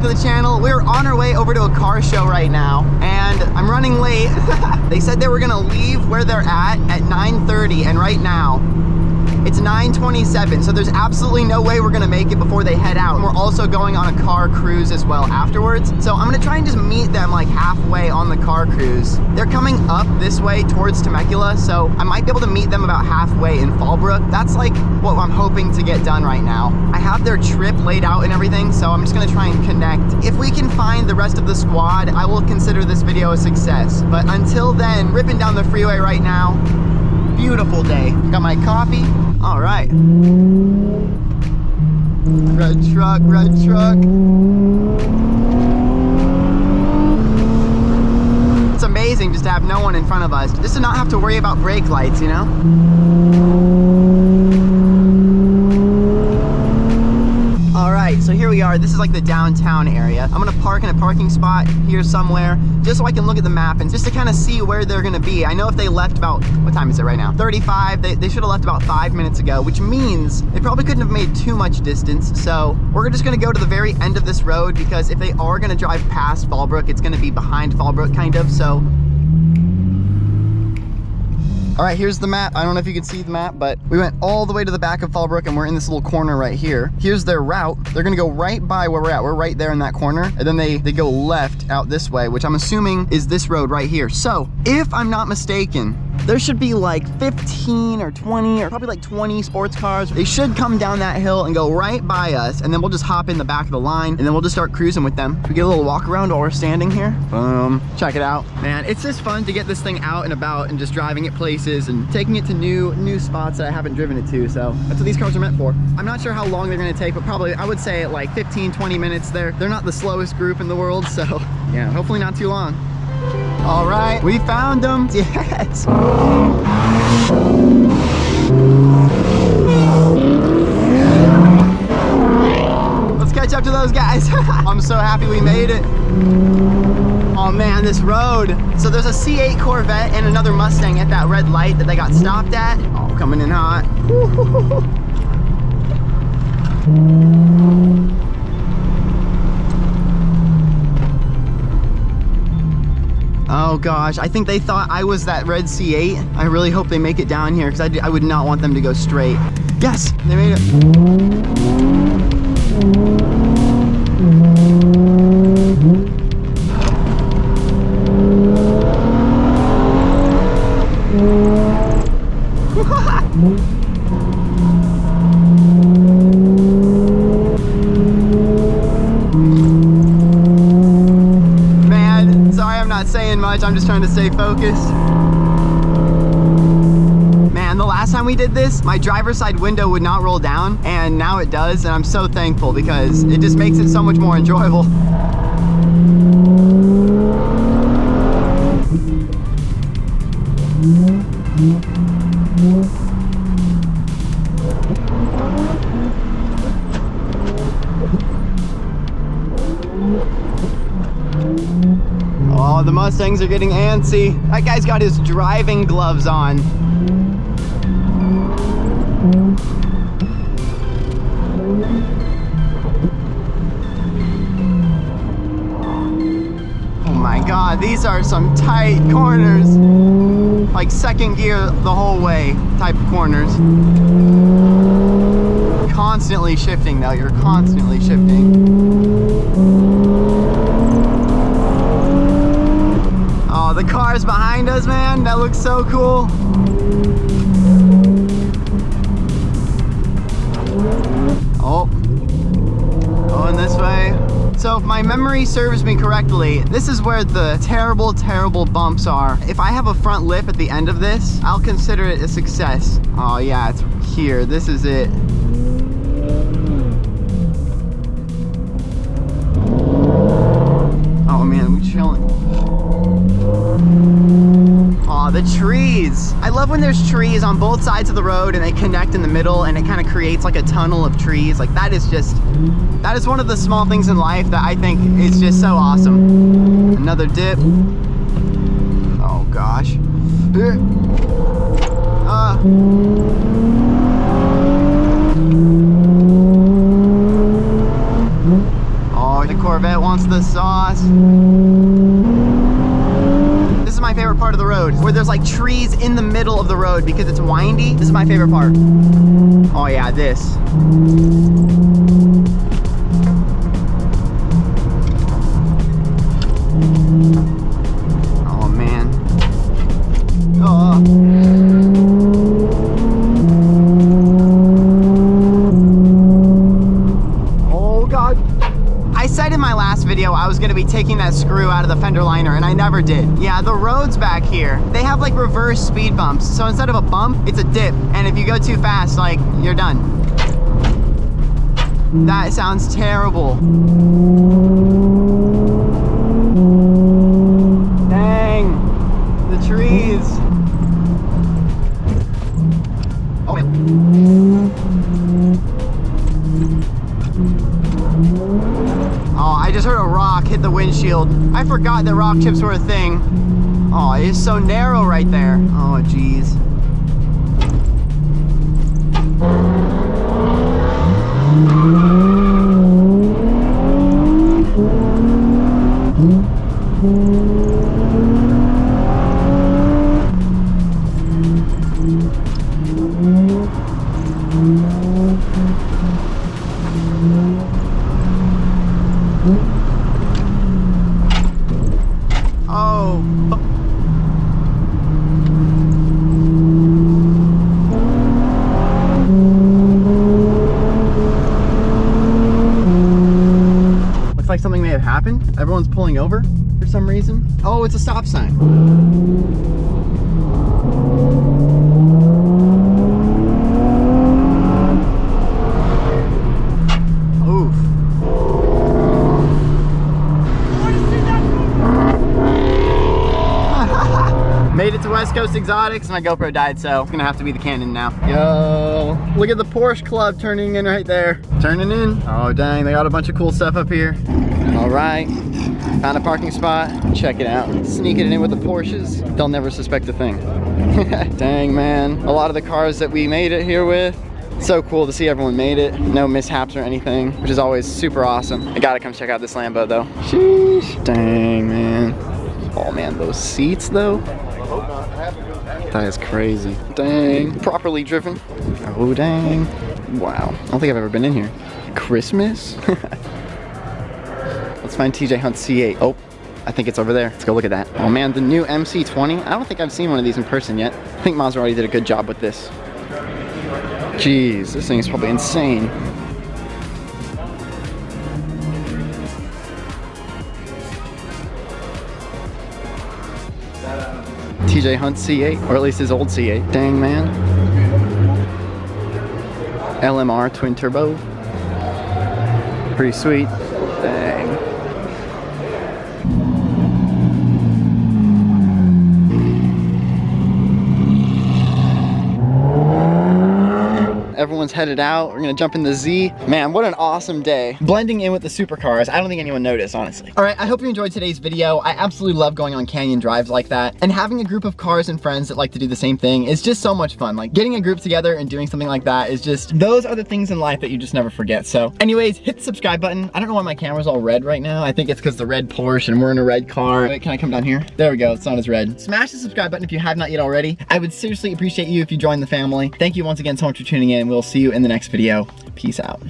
back to the channel. We're on our way over to a car show right now, and I'm running late. They said they were gonna leave where they're at 9:30, and right now, it's 9:27, so there's absolutely no way we're gonna make it before they head out. And we're also going on a car cruise as well afterwards. So I'm gonna try and just meet them like halfway on the car cruise. They're coming up this way towards Temecula, so I might be able to meet them about halfway in Fallbrook. That's like what I'm hoping to get done right now. I have their trip laid out and everything, so I'm just gonna try and connect. If we can find the rest of the squad, I will consider this video a success. But until then, ripping down the freeway right now. Beautiful day. Got my coffee. All right. Red truck, red truck. It's amazing just to have no one in front of us. Just to not have to worry about brake lights, you know? All right, so here we are. This is like the downtown area. I'm gonna park in a parking spot here somewhere, just so I can look at the map and just to kind of see where they're gonna be. I know if they left about, what time is it right now? 35, they should have left about 5 minutes ago, which means they probably couldn't have made too much distance. So we're just gonna go to the very end of this road, because if they are gonna drive past Fallbrook, it's gonna be behind Fallbrook kind of, so. All right, here's the map. I don't know if you can see the map, but we went all the way to the back of Fallbrook and we're in this little corner right here. Here's their route. They're gonna go right by where we're at. We're right there in that corner. And then they go left out this way, which I'm assuming is this road right here. So if I'm not mistaken, there should be like 15 or 20 or probably like 20 sports cars. They should come down that hill and go right by us, and then we'll just hop in the back of the line and then we'll just start cruising with them. We get a little walk around while we're standing here. Boom, check it out. Man, it's just fun to get this thing out and about and just driving it places and taking it to new spots that I haven't driven it to. So that's what these cars are meant for. I'm not sure how long they're gonna take, but probably I would say like 15, 20 minutes. They're not the slowest group in the world, so yeah, hopefully not too long. All right, we found them. Yes. Let's catch up to those guys. I'm so happy we made it. Oh man, this road. So there's a C8 Corvette and another Mustang at that red light that they got stopped at. Oh, coming in hot. Oh gosh, I think they thought I was that red C8. I really hope they make it down here, because I would not want them to go straight. Yes, they made it. I'm just trying to stay focused. Man, the last time we did this, my driver's side window would not roll down, and now it does, and I'm so thankful because it just makes it so much more enjoyable. Oh, the Mustangs are getting antsy. That guy's got his driving gloves on. Oh my God, these are some tight corners. Like second gear the whole way type of corners. Constantly shifting though, you're constantly shifting. Oh, the cars behind us, man, that looks so cool. Oh, going this way. So if my memory serves me correctly, this is where the terrible, terrible bumps are. If I have a front lip at the end of this, I'll consider it a success. Oh yeah, it's here, this is it. Oh man, we're chilling. Aw, the trees. I love when there's trees on both sides of the road and they connect in the middle and it kind of creates like a tunnel of trees. Like that is one of the small things in life that I think is just so awesome. Another dip. Oh gosh. Oh, the Corvette across. This is my favorite part of the road, where there's like trees in the middle of the road because it's windy. This is my favorite part. Oh yeah, this. Oh man. Oh. Oh God. I said in my last video I was gonna be taking that screw out of the fender liner, and I never did. Yeah, the roads back here, they have like reverse speed bumps. So instead of a bump, it's a dip. And if you go too fast, like, you're done. That sounds terrible. Dang, the trees. Oh, man. Oh, I just heard a rock hit the windshield. I forgot that rock chips were a thing. Oh, it is so narrow right there. Oh, geez. Like something may have happened. Everyone's pulling over for some reason. Oh, it's a stop sign. Oof. Made it to West Coast Exotics and my GoPro died, so it's gonna have to be the Canon now. Yo, look at the Porsche Club turning in right there. Turning in. Oh dang, they got a bunch of cool stuff up here. All right, found a parking spot. Check it out. Sneaking it in with the Porsches. They'll never suspect a thing. Dang man, a lot of the cars that we made it here with. So cool to see everyone made it. No mishaps or anything, which is always super awesome. I gotta come check out this Lambo though. Sheesh. Dang man. Oh man, those seats though. That is crazy. Dang. Properly driven. Oh, dang. Wow. I don't think I've ever been in here. Christmas? Let's find TJHunt C8. Oh, I think it's over there. Let's go look at that. Oh man, the new MC20. I don't think I've seen one of these in person yet. I think Mazda already did a good job with this. Jeez, this thing is probably insane. TJHunt C8, or at least his old C8. Dang man. LMR twin turbo. Pretty sweet. Dang. Everyone's headed out. We're gonna jump in the Z. Man, what an awesome day. Blending in with the supercars. I don't think anyone noticed, honestly. All right, I hope you enjoyed today's video. I absolutely love going on canyon drives like that. And having a group of cars and friends that like to do the same thing is just so much fun. Like getting a group together and doing something like that is just, those are the things in life that you just never forget. So anyways, hit the subscribe button. I don't know why my camera's all red right now. I think it's because the red Porsche and we're in a red car. Wait, can I come down here? There we go, it's not as red. Smash the subscribe button if you have not yet already. I would seriously appreciate you if you join the family. Thank you once again so much for tuning in. We'll see you in the next video. Peace out.